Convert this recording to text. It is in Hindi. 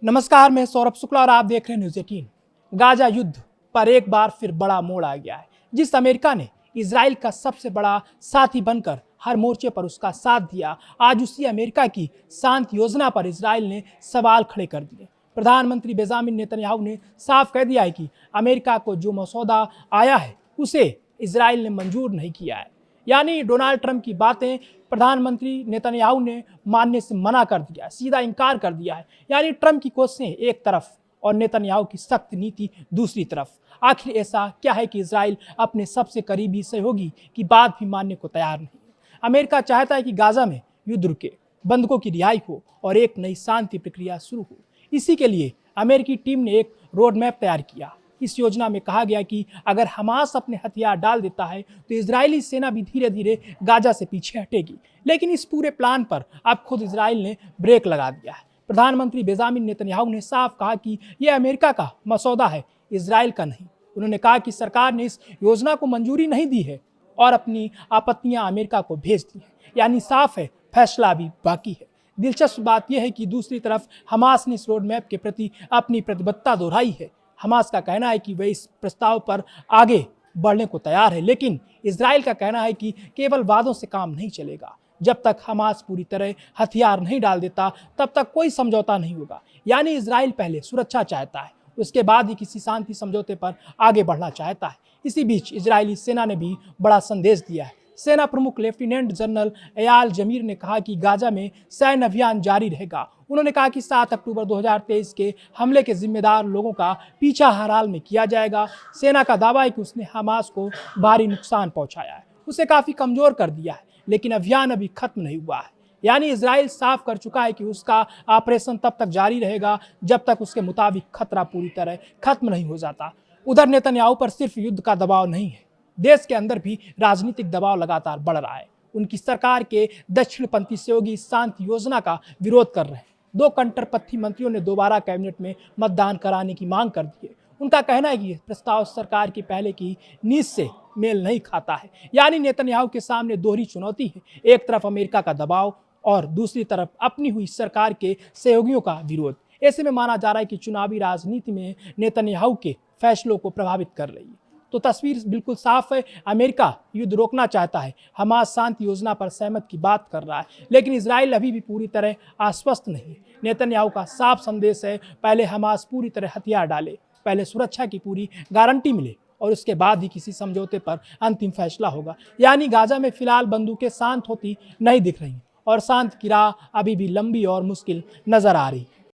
नमस्कार, मैं सौरभ शुक्ला और आप देख रहे हैं न्यूज़ 18। गाजा युद्ध पर एक बार फिर बड़ा मोड़ आ गया है। जिस अमेरिका ने इजराइल का सबसे बड़ा साथी बनकर हर मोर्चे पर उसका साथ दिया, आज उसी अमेरिका की शांति योजना पर इजराइल ने सवाल खड़े कर दिए। प्रधानमंत्री बेंजामिन नेतन्याहू ने साफ कह दिया है कि अमेरिका को जो मसौदा आया है उसे इजराइल ने मंजूर नहीं किया है। यानी डोनाल्ड ट्रंप की बातें प्रधानमंत्री नेतन्याहू ने मानने से मना कर दिया, सीधा इनकार कर दिया है। यानी ट्रंप की कोशिशें एक तरफ और नेतन्याहू की सख्त नीति दूसरी तरफ। आखिर ऐसा क्या है कि इजराइल अपने सबसे करीबी सहयोगी की बात भी मानने को तैयार नहीं है। अमेरिका चाहता है कि गाजा में युद्ध रुके, बंधकों की रिहाई हो और एक नई शांति प्रक्रिया शुरू हो। इसी के लिए अमेरिकी टीम ने एक रोड मैप तैयार किया। इस योजना में कहा गया कि अगर हमास अपने हथियार डाल देता है तो इजरायली सेना भी धीरे धीरे गाजा से पीछे हटेगी। लेकिन इस पूरे प्लान पर अब खुद इजराइल ने ब्रेक लगा दिया है। प्रधानमंत्री बेंजामिन नेतन्याहू ने साफ कहा कि यह अमेरिका का मसौदा है, इजराइल का नहीं। उन्होंने कहा कि सरकार ने इस योजना को मंजूरी नहीं दी है और अपनी आपत्तियां अमेरिका को भेज दी है। यानी साफ है, फैसला अभी बाकी है। दिलचस्प बात यह है कि दूसरी तरफ हमास ने इस रोड मैप के प्रति अपनी प्रतिबद्धता दोहराई है। हमास का कहना है कि वह इस प्रस्ताव पर आगे बढ़ने को तैयार है, लेकिन इजराइल का कहना है कि केवल वादों से काम नहीं चलेगा। जब तक हमास पूरी तरह हथियार नहीं डाल देता तब तक कोई समझौता नहीं होगा। यानी इजराइल पहले सुरक्षा चाहता है, उसके बाद ही किसी शांति समझौते पर आगे बढ़ना चाहता है। इसी बीच इजरायली सेना ने भी बड़ा संदेश दिया है। सेना प्रमुख लेफ्टिनेंट जनरल एयाल जमीर ने कहा कि गाजा में सैन्य अभियान जारी रहेगा। उन्होंने कहा कि 7 अक्टूबर 2023 के हमले के जिम्मेदार लोगों का पीछा हर हाल में किया जाएगा। सेना का दावा है कि उसने हमास को भारी नुकसान पहुंचाया है, उसे काफी कमजोर कर दिया है, लेकिन अभियान अभी खत्म नहीं हुआ है। यानी इजराइल साफ कर चुका है कि उसका ऑपरेशन तब तक जारी रहेगा जब तक उसके मुताबिक खतरा पूरी तरह खत्म नहीं हो जाता। उधर नेतन्याहू पर सिर्फ युद्ध का दबाव नहीं है, देश के अंदर भी राजनीतिक दबाव लगातार बढ़ रहा है। उनकी सरकार के दक्षिणपंथी सहयोगी शांति योजना का विरोध कर रहे हैं। 2 कट्टरपंथी मंत्रियों ने दोबारा कैबिनेट में मतदान कराने की मांग कर दी है। उनका कहना है कि यह प्रस्ताव सरकार की पहले की नीति से मेल नहीं खाता है। यानी नेतन्याहू के सामने दोहरी चुनौती है, एक तरफ अमेरिका का दबाव और दूसरी तरफ अपनी हुई सरकार के सहयोगियों का विरोध। ऐसे में माना जा रहा है कि चुनावी राजनीति में नेतन्याहू के फैसलों को प्रभावित कर रही है। तो तस्वीर बिल्कुल साफ है, अमेरिका युद्ध रोकना चाहता है, हमास शांति योजना पर सहमत की बात कर रहा है, लेकिन इजराइल अभी भी पूरी तरह आश्वस्त नहीं है। नेतन्याहू का साफ संदेश है, पहले हमास पूरी तरह हथियार डाले, पहले सुरक्षा की पूरी गारंटी मिले और उसके बाद ही किसी समझौते पर अंतिम फैसला होगा। यानी गाजा में फिलहाल बंदूकें शांत होती नहीं दिख रही और शांत की राह अभी भी लंबी और मुश्किल नजर आ रही।